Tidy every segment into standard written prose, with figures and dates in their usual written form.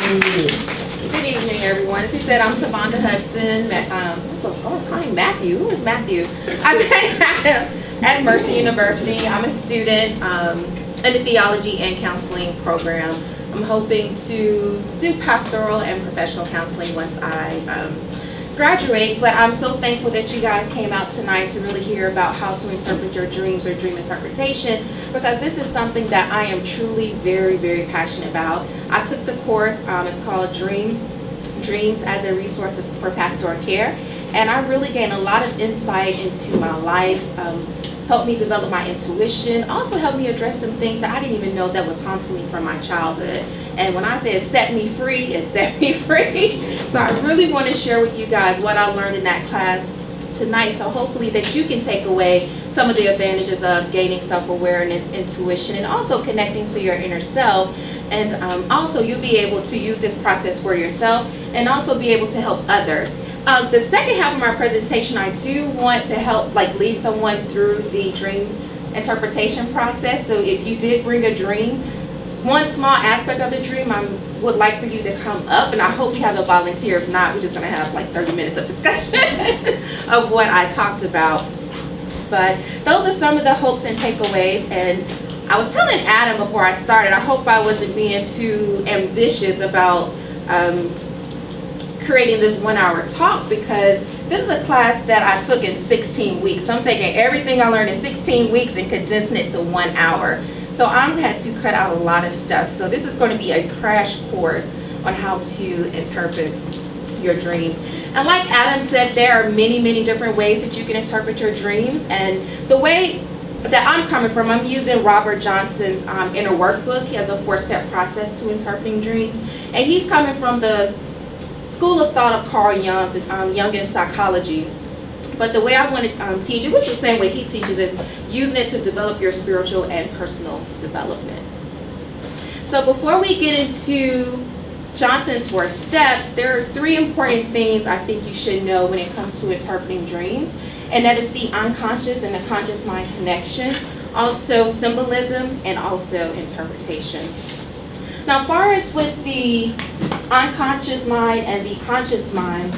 Good evening, everyone. As he said, I'm Tavonda Hudson. I was calling Matthew. Who is Matthew? I'm at Mercy University. I'm a student in the theology and counseling program. I'm hoping to do pastoral and professional counseling once I graduate, but I'm so thankful that you guys came out tonight to really hear about how to interpret your dreams or dream interpretation, because this is something that I am truly very, very passionate about. I took the course, it's called Dreams as a Resource for Pastoral Care, and I really gained a lot of insight into my life, helped me develop my intuition, also helped me address some things that I didn't even know that was haunting me from my childhood. And when I say it set me free, it set me free. So I really want to share with you guys what I learned in that class tonight. So hopefully that you can take away some of the advantages of gaining self-awareness, intuition, and also connecting to your inner self. And also you'll be able to use this process for yourself and also be able to help others. The second half of my presentation, I do want to help lead someone through the dream interpretation process. So if you did bring a dream, one small aspect of the dream, I would like for you to come up, and I hope you have a volunteer. If not, we're just going to have 30 minutes of discussion of what I talked about. But those are some of the hopes and takeaways. And I was telling Adam before I started, I hope I wasn't being too ambitious about creating this 1-hour talk, because this is a class that I took in 16 weeks. So I'm taking everything I learned in 16 weeks and condensing it to 1 hour. So I've had to cut out a lot of stuff. So this is going to be a crash course on how to interpret your dreams. And like Adam said, there are many, many different ways that you can interpret your dreams. And the way that I'm coming from, I'm using Robert Johnson's inner workbook. He has a 4-step process to interpreting dreams. And he's coming from the school of thought of Carl Jung, the Jungian psychology. But the way I want to teach it, which is the same way he teaches, is using it to develop your spiritual and personal development. So before we get into Johnson's 4 steps, there are 3 important things I think you should know when it comes to interpreting dreams. And that is the unconscious and the conscious mind connection, also symbolism, and also interpretation. Now, as far as with the unconscious mind and the conscious mind,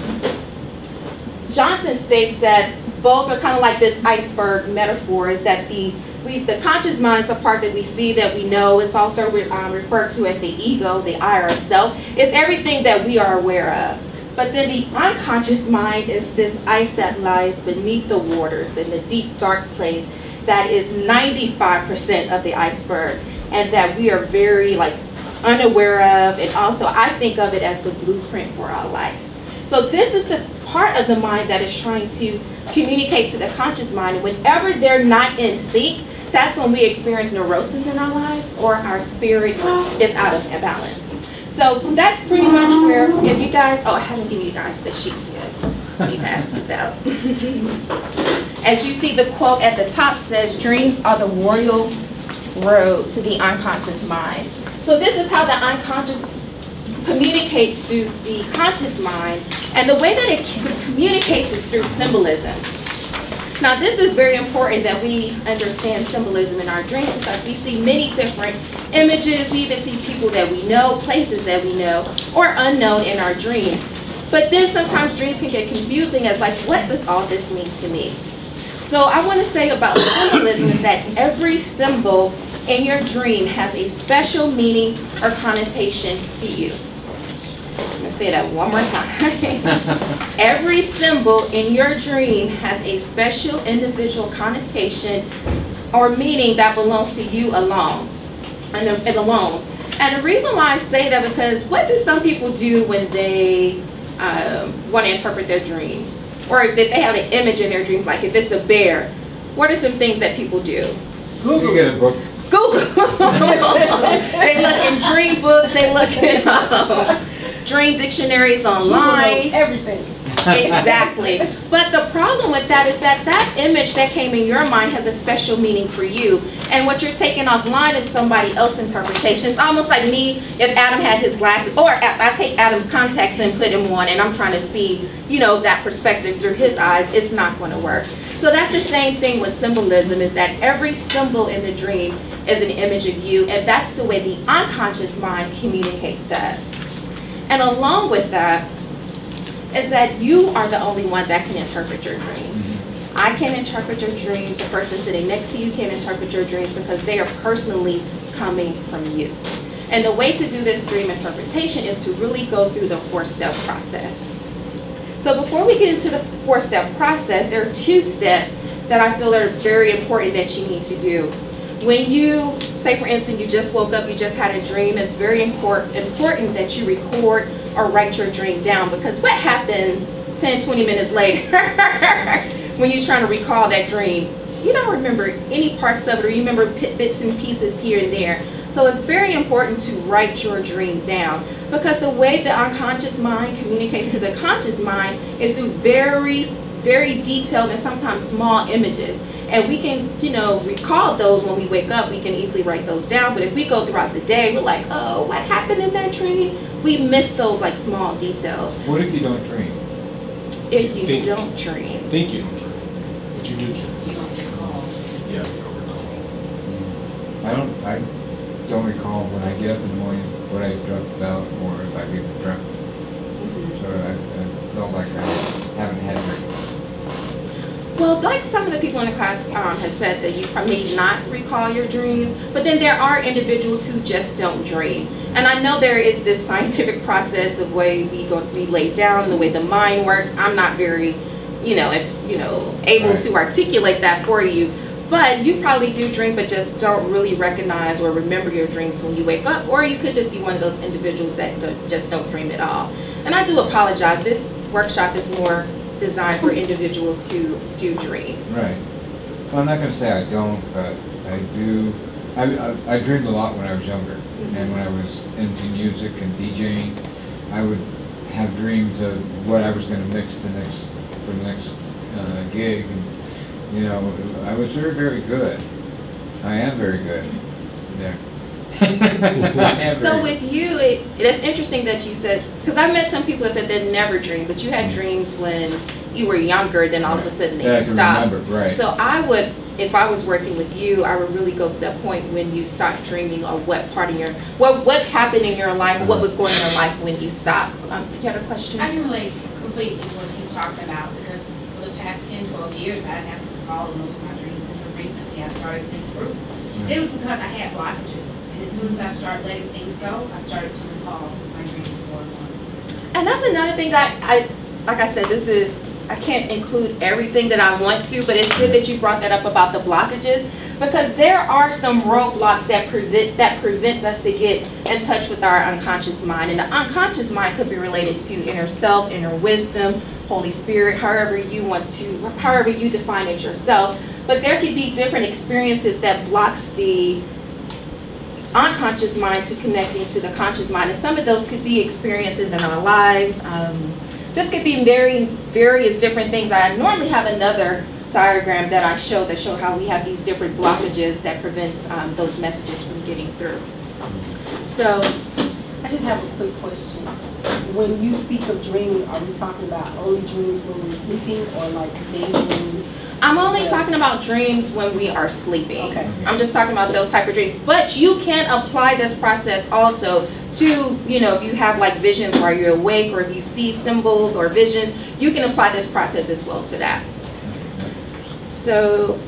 Johnson states that both are kind of like this iceberg metaphor, is that the conscious mind is the part that we see, that we know. It's also referred to as the ego, the I or self. It's everything that we are aware of. But then the unconscious mind is this ice that lies beneath the waters in the deep, dark place that is 95% of the iceberg, and that we are very unaware of. And also I think of it as the blueprint for our life. So this is the part of the mind that is trying to communicate to the conscious mind. And whenever they're not in sync, that's when we experience neurosis in our lives, or our spirit is out of balance. So that's pretty much where, if you guys, I haven't given you guys the sheets yet. Let me pass these out. As you see, the quote at the top says, "Dreams are the royal road to the unconscious mind." So this is how the unconscious communicates to the conscious mind, and the way that it communicates is through symbolism. Now this is very important that we understand symbolism in our dreams, because we see many different images. We even see people that we know, places that we know, or unknown in our dreams. But then sometimes dreams can get confusing as what does all this mean to me? So I want to say about symbolism is that every symbol in your dream has a special meaning or connotation to you. I'm going to say that one more time. Every symbol in your dream has a special individual connotation or meaning that belongs to you alone. And alone. And the reason why I say that, because what do some people do when they want to interpret their dreams? Or if they have an image in their dreams, like if it's a bear, what are some things that people do? Google. Get a book. Google. They look in dream books, they look in dream dictionaries online. Everything. Exactly. But the problem with that is that that image that came in your mind has a special meaning for you. And what you're taking offline is somebody else's interpretation. It's almost like me if Adam had his glasses, or I take Adam's contacts and put him on, and I'm trying to see, that perspective through his eyes. It's not going to work. So that's the same thing with symbolism, is that every symbol in the dream is an image of you, and that's the way the unconscious mind communicates to us. And along with that is that you are the only one that can interpret your dreams. I can't interpret your dreams. The person sitting next to you can't interpret your dreams because they are personally coming from you. And the way to do this dream interpretation is to really go through the 4-step process. So before we get into the 4-step process, there are 2 steps that I feel are very important that you need to do. When you, say for instance, you just woke up, you just had a dream, it's very important that you record or write your dream down, because what happens 10, 20 minutes later when you're trying to recall that dream, you don't remember any parts of it, or you remember bits and pieces here and there. So it's very important to write your dream down, because the way the unconscious mind communicates to the conscious mind is through very, very detailed and sometimes small images. And we can, recall those when we wake up. We can easily write those down. But if we go throughout the day, we're like, oh, what happened in that dream? We miss those like small details. What if you don't dream? If you don't dream. Think you don't dream, but you do dream. You don't recall. Yeah, you don't recall. I don't recall when I get up in the morning what I dreamt about, or if I get drunk. So I felt like I haven't had a drink. Well, like some of the people in the class have said that you may not recall your dreams, but then there are individuals who just don't dream. And I know there is this scientific process of the way we lay down and the way the mind works. I'm not very, able to articulate that for you. But you probably do dream, but just don't really recognize or remember your dreams when you wake up. Or you could just be one of those individuals that just don't dream at all. And I do apologize. This workshop is more designed for individuals who do dream. Right. Well, I'm not going to say I don't, but I do. I dreamed a lot when I was younger. And when I was into music and DJing, I would have dreams of what I was going to mix for the next gig. And, I was very, very good. I am very good. Yeah. So with you, it's interesting that you said, because I met some people that said they never dreamed, but you had dreams when you were younger, then all of a sudden they stopped. Right. So I would, if I was working with you, I would really go to that point when you stopped dreaming, or what part of your, what happened in your life, what was going on in your life when you stopped. You had a question? I can relate completely to what he's talking about, because for the past 10, 12 years, I didn't have to follow most of my dreams until recently I started this group. It was because I had blockages. And as soon as I started letting things go, I started to recall my dreams for one. And that's another thing that like I said, I can't include everything that I want to, but it's good that you brought that up about the blockages, because there are some roadblocks that prevents us to get in touch with our unconscious mind. And the unconscious mind could be related to inner self, inner wisdom, Holy Spirit, however you define it yourself. But there could be different experiences that blocks the unconscious mind to connecting to the conscious mind. And some of those could be experiences in our lives. Just could be various different things. I normally have another diagram that I show how we have these different blockages that prevents those messages from getting through. So I just have a quick question. When you speak of dreaming, are we talking about only dreams when we're sleeping, or like daydreams? I'm only talking about dreams when we are sleeping. Okay. I'm just talking about those type of dreams. But you can apply this process also to, if you have like visions while you're awake, or if you see symbols or visions, you can apply this process as well to that. So,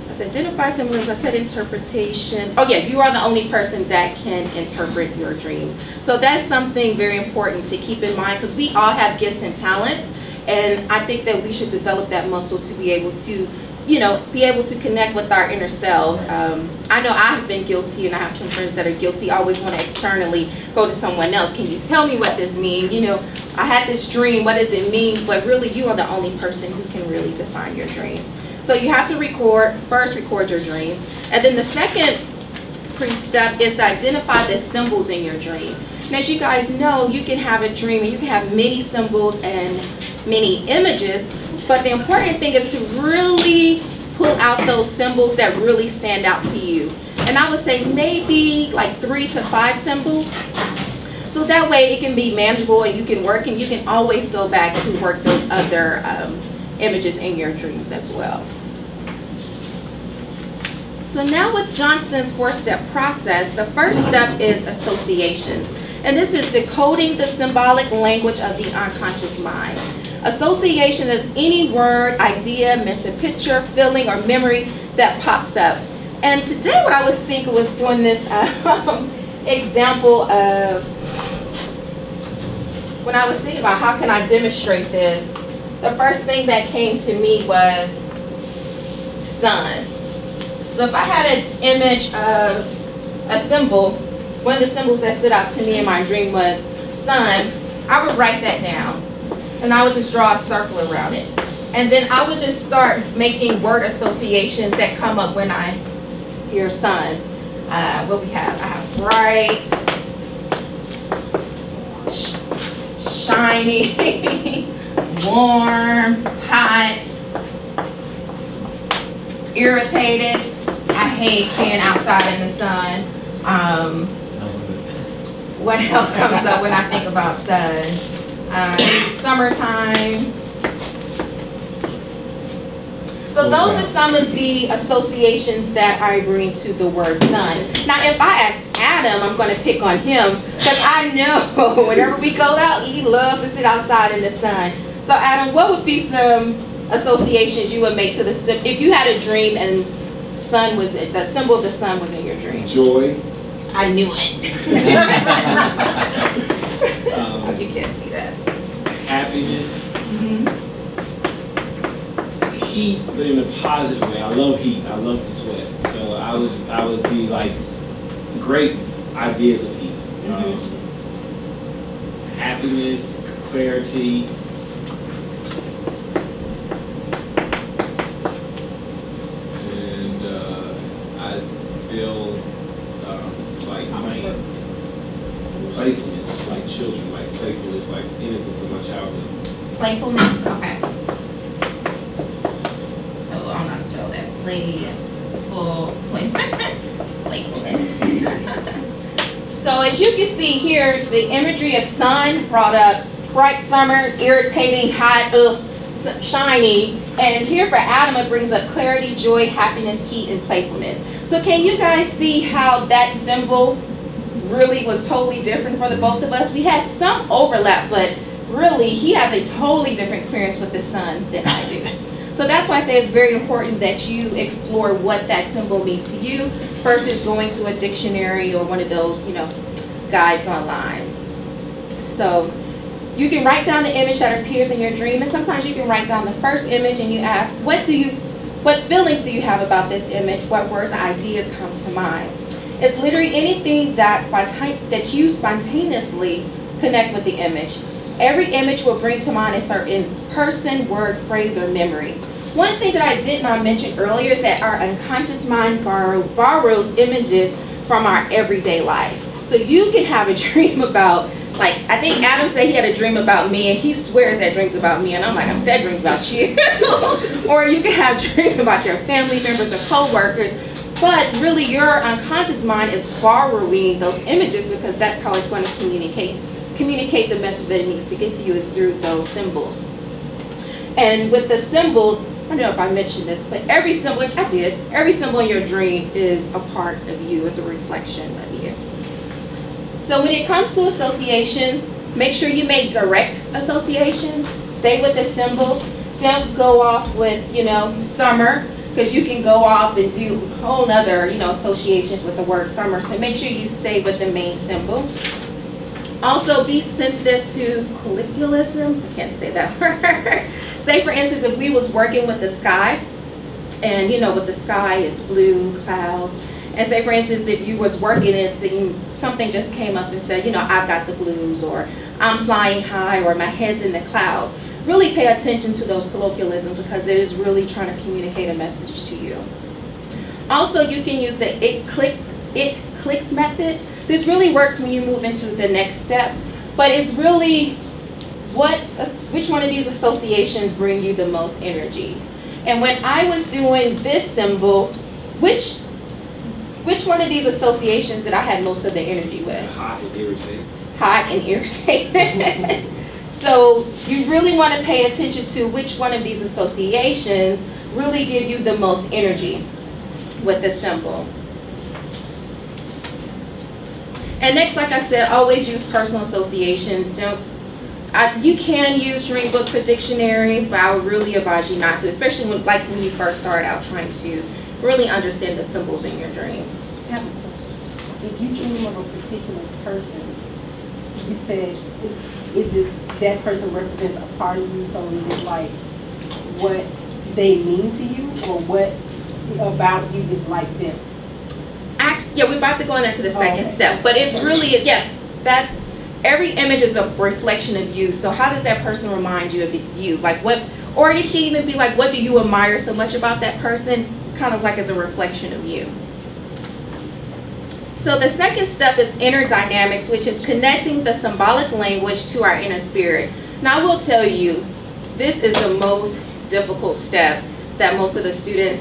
I said identify symbols, I said interpretation. Oh yeah, you are the only person that can interpret your dreams. So that's something very important to keep in mind, because we all have gifts and talents. And I think that we should develop that muscle to be able to, be able to connect with our inner selves. I know I have been guilty, and I have some friends that are guilty. I always want to externally go to someone else. Can you tell me what this means? I had this dream. What does it mean? But really, you are the only person who can really define your dream. So you have to first record your dream. And then the second step is to identify the symbols in your dream. And as you guys know, you can have a dream and you can have many symbols and many images, but the important thing is to really pull out those symbols that really stand out to you. And I would say maybe like 3 to 5 symbols. So that way it can be manageable, and you can work, and you can always go back to work those other images in your dreams as well. So now with Johnson's 4-step process, the first step is associations. And this is decoding the symbolic language of the unconscious mind. Association is any word, idea, mental picture, feeling, or memory that pops up. And today what I was thinking was doing this example of, when I was thinking about how can I demonstrate this, the first thing that came to me was sun. So if I had an image of a symbol, one of the symbols that stood out to me in my dream was sun, I would write that down. And I would just draw a circle around it. And then I would just start making word associations that come up when I hear sun. What we have? I have bright, shiny, warm, hot, irritated. I hate being outside in the sun. What else comes up when I think about sun? Summertime. So those are some of the associations that I bring to the word sun. Now, if I ask Adam, I'm going to pick on him because I know whenever we go out, he loves to sit outside in the sun. So, Adam, what would be some associations you would make to the if you had a dream and sun was the symbol of the sun was in your dream? Joy. I knew it. You can't see that. Happiness. Heat, but in a positive way. I love heat. I love the sweat. So I would be like great ideas of heat. Happiness, clarity. And I feel like playfulness, like children, like playfulness, like innocence of my childhood. Playfulness, okay. Oh, I'm not spell that. Playfulness. So as you can see here, the imagery of sun brought up bright summer, irritating, hot, shiny. And here for Adam, it brings up clarity, joy, happiness, heat, and playfulness. So can you guys see how that symbol really was totally different for the both of us? We had some overlap, but really he has a totally different experience with the sun than I do. So that's why I say it's very important that you explore what that symbol means to you versus going to a dictionary or one of those, guides online. So you can write down the image that appears in your dream, and sometimes you can write down the first image and you ask, what feelings do you have about this image? What words and ideas come to mind? It's literally anything that you spontaneously connect with the image. Every image will bring to mind a certain person, word, phrase, or memory. One thing that I did not mention earlier is that our unconscious mind borrows images from our everyday life. So you can have a dream about, like, I think Adam said he had a dream about me, and he swears that dream's about me, and I'm like, that dream's about you. Or you can have dreams about your family members or co-workers, but really your unconscious mind is borrowing those images because that's how it's going to communicate the message that it needs to get to you is through those symbols. And with the symbols, I don't know if I mentioned this, but every symbol, every symbol in your dream is a part of you, is a reflection of you. So when it comes to associations, make sure you make direct associations. Stay with the symbol. Don't go off with, summer, because you can go off and do whole other, associations with the word summer. So make sure you stay with the main symbol. Also, be sensitive to colloquialisms. I can't say that word. Say, for instance, if we was working with the sky, and with the sky, it's blue, clouds. And say, for instance, if you was working and something just came up and said, I've got the blues, or I'm flying high, or my head's in the clouds. Really pay attention to those colloquialisms because it is really trying to communicate a message to you. Also, you can use the it clicks method. This really works when you move into the next step, but it's really which one of these associations bring you the most energy. And when I was doing this symbol, which one of these associations did I have most of the energy with? Hot and irritated. Hot and irritated. So you really want to pay attention to which one of these associations really give you the most energy with the symbol. And next, like I said, always use personal associations. You can use dream books or dictionaries, but I would really advise you not to, especially when you first start out trying to really understand the symbols in your dream. I have a question. If you dream of a particular person, you said, is it that person represents a part of you? So is it like what they mean to you, or what about you is like them? Yeah, we're about to go into the second step, but it's really, that every image is a reflection of you. So how does that person remind you of you? Like what, or it can even be like, what do you admire so much about that person? Kind of like as a reflection of you. So the second step is inner dynamics, which is connecting the symbolic language to our inner spirit. Now I will tell you, this is the most difficult step that most of the students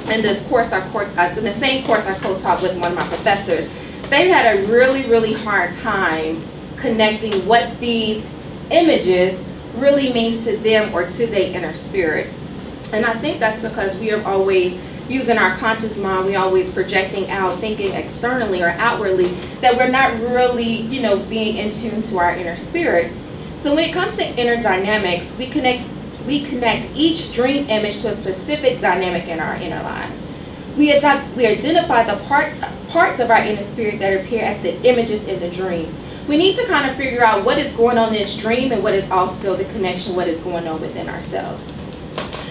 in this course, in the same course I co-taught with one of my professors, they've had a really hard time connecting what these images really means to them or to their inner spirit. And I think that's because we are always using our conscious mind, we always projecting out, thinking externally or outwardly, that we're not really, being in tune to our inner spirit. So when it comes to inner dynamics, we connect each dream image to a specific dynamic in our inner lives. We identify the parts of our inner spirit that appear as the images in the dream. We need to kind of figure out what is going on in this dream and what is also the connection, what is going on within ourselves.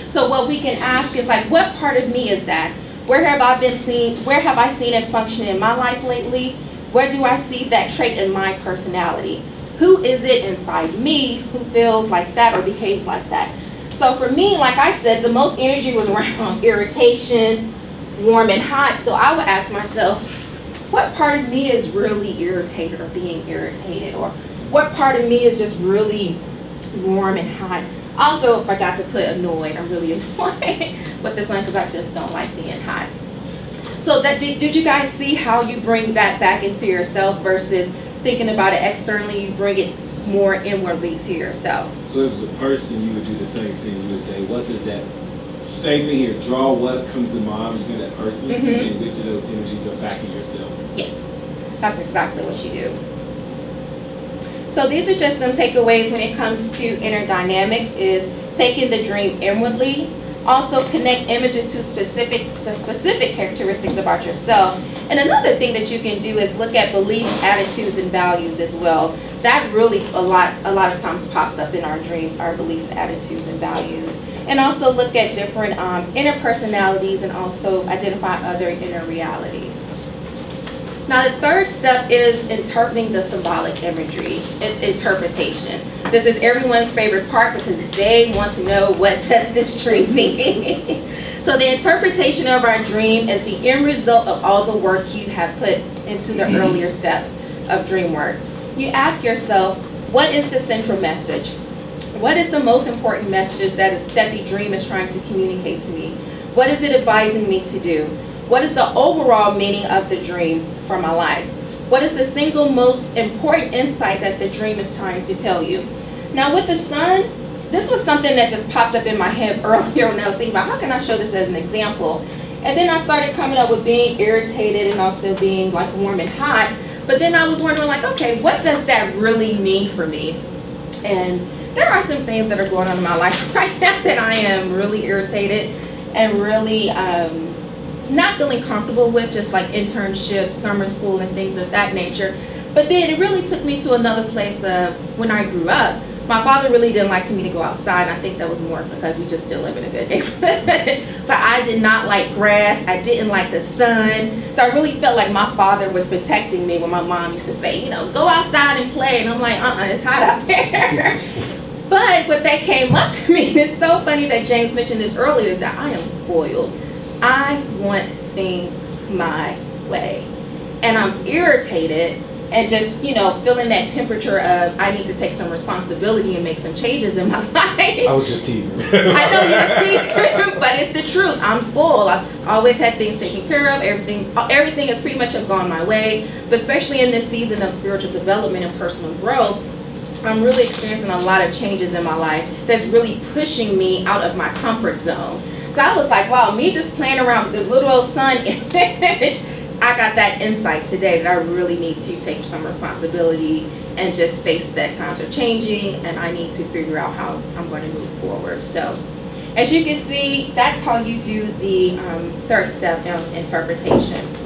So what we can ask is like, what part of me is that? Where have I seen it functioning in my life lately? Where do I see that trait in my personality? Who is it inside me who feels like that or behaves like that? So for me, like I said, the most energy was around irritation, warm and hot. So I would ask myself, what part of me is really irritated or being irritated? Or what part of me is just really warm and hot? Also, if I got to put annoyed, I'm really annoyed with this one because I just don't like being hot. So did you guys see how you bring that back into yourself versus thinking about it externally? You bring it more inwardly to yourself. So if it's a person, you would do the same thing. You would say, what does that, same thing here, draw what comes to mind in that person, and which of those energies are back in yourself. Yes, that's exactly what you do. So these are just some takeaways when it comes to inner dynamics, is taking the dream inwardly. Also connect images to specific characteristics about yourself. And another thing that you can do is look at beliefs, attitudes, and values as well. That really a lot of times pops up in our dreams, our beliefs, attitudes, and values. And also look at different inner personalities and also identify other inner realities. Now the third step is interpreting the symbolic imagery. It's interpretation. This is everyone's favorite part because they want to know, what does this dream mean? So the interpretation of our dream is the end result of all the work you have put into the earlier steps of dream work. You ask yourself, what is the central message? What is the most important message that the dream is trying to communicate to me? What is it advising me to do? What is the overall meaning of the dream for my life? What is the single most important insight that the dream is trying to tell you? Now with the sun, this was something that just popped up in my head earlier when I was thinking about how can I show this as an example. And then I started coming up with being irritated and also being like warm and hot. But then I was wondering like, okay, what does that really mean for me? And there are some things that are going on in my life right now that I am really irritated and really not feeling comfortable with, just like internship, summer school, and things of that nature. But then it really took me to another place of when I grew up. My father really didn't like for me to go outside. I think that was more because we just still live in a good neighborhood. But I did not like grass. I didn't like the sun. So I really felt like my father was protecting me when my mom used to say, go outside and play. And I'm like, it's hot out there. But what that came up to me, and it's so funny that James mentioned this earlier, is that I am spoiled. I want things my way. And I'm irritated and just, feeling that temperature of I need to take some responsibility and make some changes in my life. I was just teasing. I know you was teasing, but it's the truth. I'm spoiled. I've always had things taken care of. Everything has pretty much gone my way. But especially in this season of spiritual development and personal growth, I'm really experiencing a lot of changes in my life that's really pushing me out of my comfort zone. So I was like, wow, me just playing around with this little old sun image, I got that insight today that I really need to take some responsibility and just face that times are changing and I need to figure out how I'm going to move forward. So as you can see, that's how you do the third step in interpretation.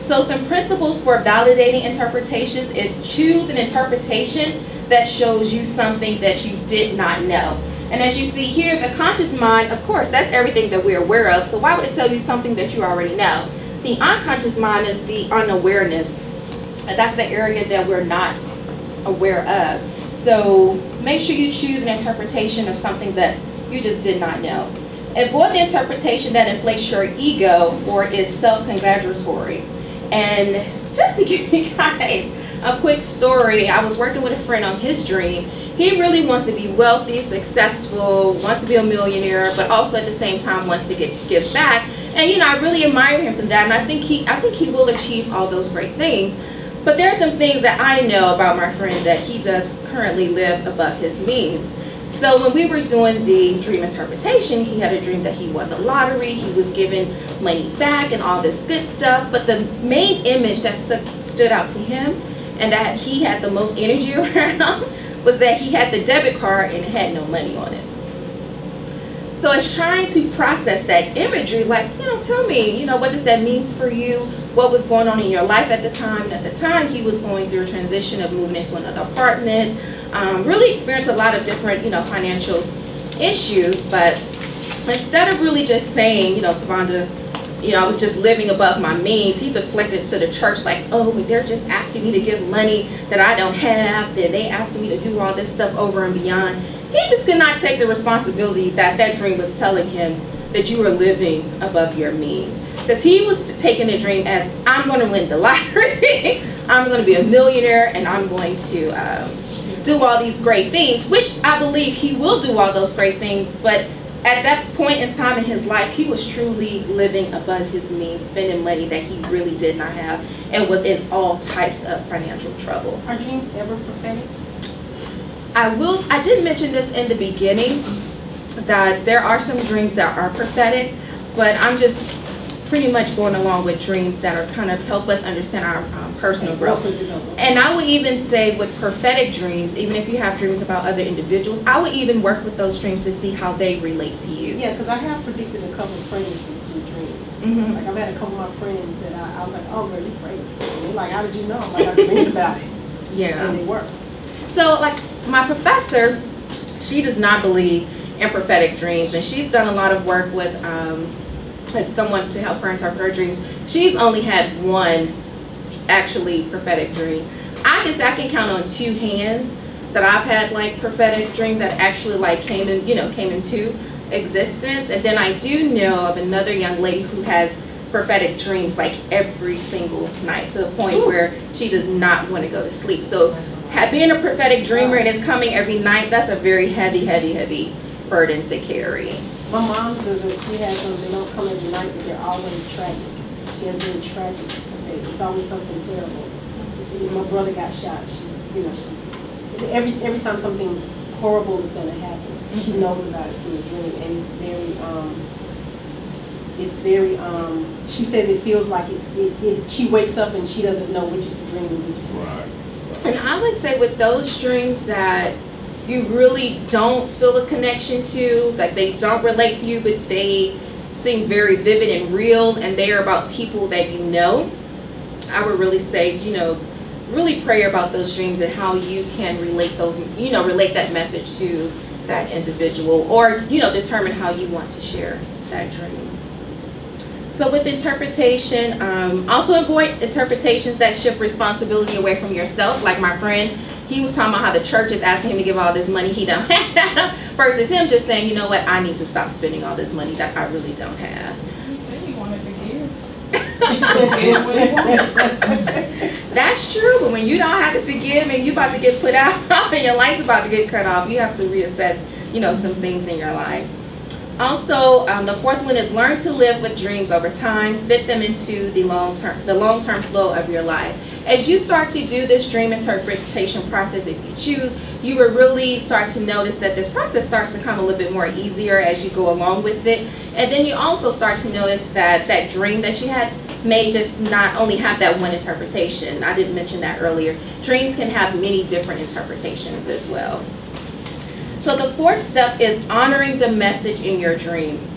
So some principles for validating interpretations is choose an interpretation that shows you something that you did not know. And as you see here, the conscious mind, of course, that's everything that we're aware of. So why would it tell you something that you already know? The unconscious mind is the unawareness. That's the area that we're not aware of. So make sure you choose an interpretation of something that you just did not know. Avoid the interpretation that inflates your ego or is self-congratulatory. And just to give you guys a quick story, I was working with a friend on his dream. He really wants to be wealthy, successful, wants to be a millionaire, but also at the same time wants to give back. And you know, I really admire him for that, and I think he will achieve all those great things. But there are some things that I know about my friend that he does currently live above his means. So when we were doing the dream interpretation, he had a dream that he won the lottery, he was given money back and all this good stuff. But the main image that stood out to him and that he had the most energy around was that he had the debit card and it had no money on it. So it's trying to process that imagery, like, you know, tell me, you know, what does that mean for you? What was going on in your life at the time? And at the time, he was going through a transition of moving into another apartment, really experienced a lot of different, you know, financial issues. But instead of really just saying, you know, Tavonda, you know, I was just living above my means, he deflected to the church like, oh, but they're just asking me to give money that I don't have, then they asking me to do all this stuff over and beyond. He just could not take the responsibility that that dream was telling him that you were living above your means. Because he was taking the dream as, I'm going to win the lottery, I'm going to be a millionaire, and I'm going to do all these great things, which I believe he will do all those great things, but at that point in time in his life, he was truly living above his means, spending money that he really did not have, and was in all types of financial trouble. Are dreams ever prophetic? I did mention this in the beginning, that there are some dreams that are prophetic, but I'm just pretty much going along with dreams that are kind of help us understand our personal growth. And I would even say with prophetic dreams, even if you have dreams about other individuals, I would even work with those dreams to see how they relate to you. Yeah, because I have predicted a couple of friends through dreams. Mm-hmm. Like I've had a couple of my friends that I was like, oh girl, you prayed. And they're like, how did you know? I'm like, I dreamed about it. Yeah. And they work. So like my professor, she does not believe in prophetic dreams, and she's done a lot of work with someone to help her interpret her dreams. She's only had one actually prophetic dream. I can say I can count on two hands that I've had like prophetic dreams that actually like came into existence. And then I do know of another young lady who has prophetic dreams like every single night, to the point where she does not want to go to sleep. So being a prophetic dreamer and it's coming every night, that's a very heavy burden to carry. My mom does it. She has them. They don't come every night, but they're always tragic. She has been tragic. It's always something terrible. My brother got shot. Every time something horrible is going to happen, she knows about it through a dream, and it's very. She says it feels like she wakes up and she doesn't know which is the dream and which is Right. And I would say with those dreams that you really don't feel a connection to, like they don't relate to you, but they seem very vivid and real, and they are about people that you know, I would really say, really pray about those dreams and how you can relate those, relate that message to that individual, or, determine how you want to share that dream. So with interpretation, also avoid interpretations that shift responsibility away from yourself. Like my friend, he was talking about how the church is asking him to give all this money he don't have, versus him just saying, you know what, I need to stop spending all this money that I really don't have. He said he wanted to give. That's true, but when you don't have it to give and you're about to get put out and your light's about to get cut off, you have to reassess, some things in your life. Also, the fourth one is learn to live with dreams over time, fit them into the long-term flow of your life. As you start to do this dream interpretation process, if you choose, you will really start to notice that this process starts to come a little bit more easier as you go along with it. And then you also start to notice that that dream that you had may just not only have that one interpretation. I didn't mention that earlier. Dreams can have many different interpretations as well. So the fourth step is honoring the message in your dream.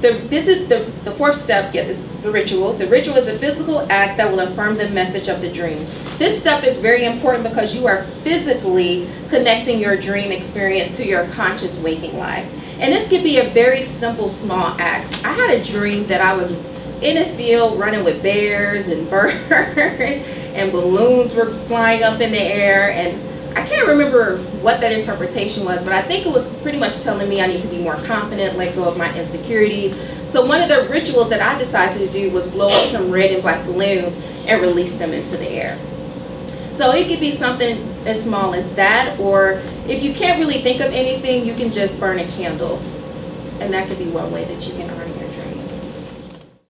The fourth step is the ritual. The ritual is a physical act that will affirm the message of the dream. This step is very important because you are physically connecting your dream experience to your conscious waking life. And this could be a very simple, small act. I had a dream that I was in a field running with bears and birds and balloons were flying up in the air, and I can't remember what that interpretation was, but I think it was pretty much telling me I need to be more confident, let go of my insecurities. So one of the rituals that I decided to do was blow up some red and black balloons and release them into the air. So it could be something as small as that, or if you can't really think of anything, you can just burn a candle. And that could be one way that you can honor